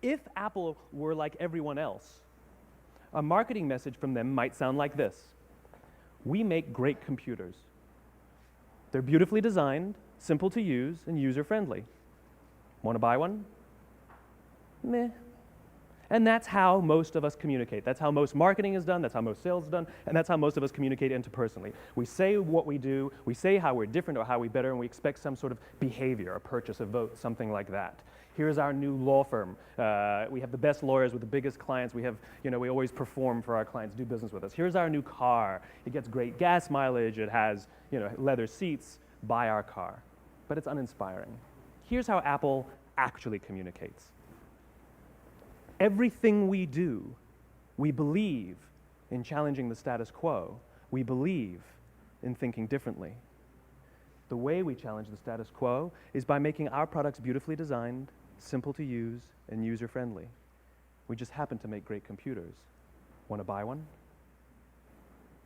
If Apple were like everyone else, a marketing message from them might sound like this. We make great computers. They're beautifully designed, simple to use, and user-friendly. Want to buy one? Meh. And that's how most of us communicate. That's how most marketing is done, that's how most sales is done, and that's how most of us communicate interpersonally. We say what we do, we say how we're different or how we're better, and we expect some sort of behavior, a purchase, a vote, something like that. Here's our new law firm. We have the best lawyers with the biggest clients. We always perform for our clients, do business with us. Here's our new car. It gets great gas mileage. It has, leather seats. Buy our car. But it's uninspiring. Here's how Apple actually communicates. Everything we do, we believe in challenging the status quo. We believe in thinking differently. The way we challenge the status quo is by making our products beautifully designed, simple to use, and user-friendly. We just happen to make great computers. Want to buy one?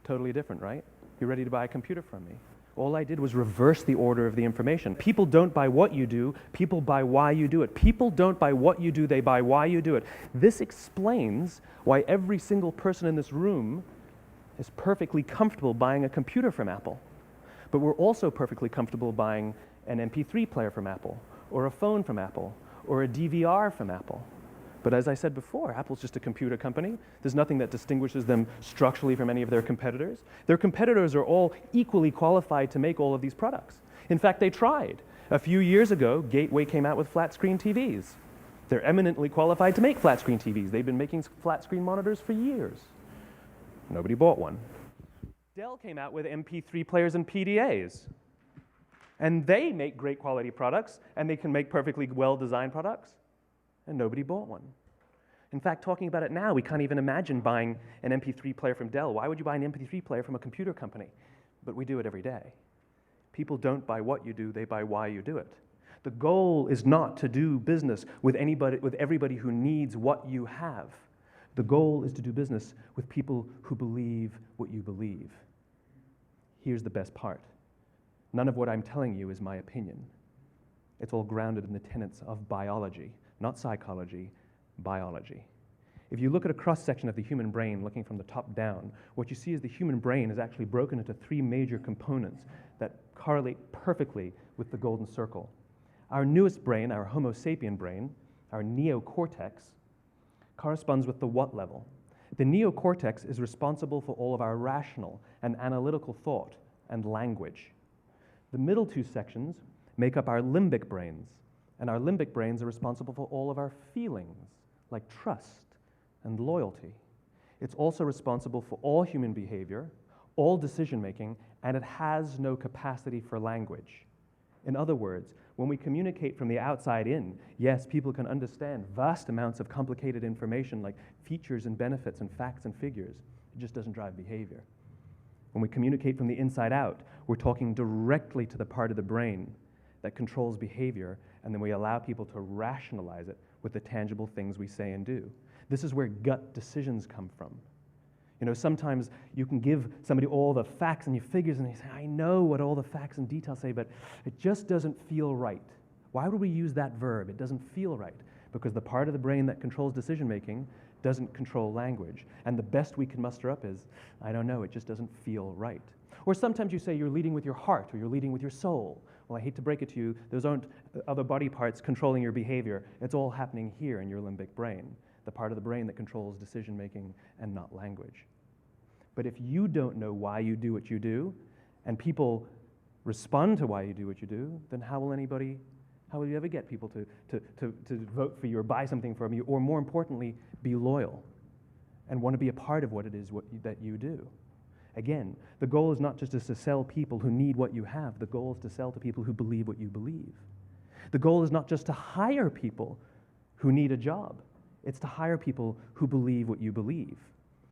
Totally different, right? You ready to buy a computer from me? All I did was reverse the order of the information. People don't buy what you do, people buy why you do it. People don't buy what you do, they buy why you do it. This explains why every single person in this room is perfectly comfortable buying a computer from Apple. But we're also perfectly comfortable buying an MP3 player from Apple, or a phone from Apple, or a DVR from Apple. But as I said before, Apple's just a computer company. There's nothing that distinguishes them structurally from any of their competitors. Their competitors are all equally qualified to make all of these products. In fact, they tried. A few years ago, Gateway came out with flat-screen TVs. They're eminently qualified to make flat-screen TVs. They've been making flat-screen monitors for years. Nobody bought one. Dell came out with MP3 players and PDAs. And they make great quality products, and they can make perfectly well-designed products. And nobody bought one. In fact, talking about it now, we can't even imagine buying an MP3 player from Dell. Why would you buy an MP3 player from a computer company? But we do it every day. People don't buy what you do, they buy why you do it. The goal is not to do business with everybody who needs what you have. The goal is to do business with people who believe what you believe. Here's the best part. None of what I'm telling you is my opinion. It's all grounded in the tenets of biology. Not psychology, biology. If you look at a cross-section of the human brain looking from the top down, what you see is the human brain is actually broken into three major components that correlate perfectly with the golden circle. Our newest brain, our Homo sapien brain, our neocortex, corresponds with the what level. The neocortex is responsible for all of our rational and analytical thought and language. The middle two sections make up our limbic brains. And our limbic brains are responsible for all of our feelings, like trust and loyalty. It's also responsible for all human behavior, all decision-making, and it has no capacity for language. In other words, when we communicate from the outside in, yes, people can understand vast amounts of complicated information like features and benefits and facts and figures. It just doesn't drive behavior. When we communicate from the inside out, we're talking directly to the part of the brain that controls behavior, and then we allow people to rationalize it with the tangible things we say and do. This is where gut decisions come from. Sometimes you can give somebody all the facts and your figures, and they say, I know what all the facts and details say, but it just doesn't feel right. Why would we use that verb? It doesn't feel right. Because the part of the brain that controls decision-making doesn't control language. And the best we can muster up is, I don't know, it just doesn't feel right. Or sometimes you say you're leading with your heart, or you're leading with your soul. Well, I hate to break it to you, those aren't other body parts controlling your behavior. It's all happening here in your limbic brain, the part of the brain that controls decision-making and not language. But if you don't know why you do what you do, and people respond to why you do what you do, then how will you ever get people to vote for you or buy something from you, or more importantly, be loyal and want to be a part of what it is that you do? Again, the goal is not just to sell people who need what you have. The goal is to sell to people who believe what you believe. The goal is not just to hire people who need a job. It's to hire people who believe what you believe.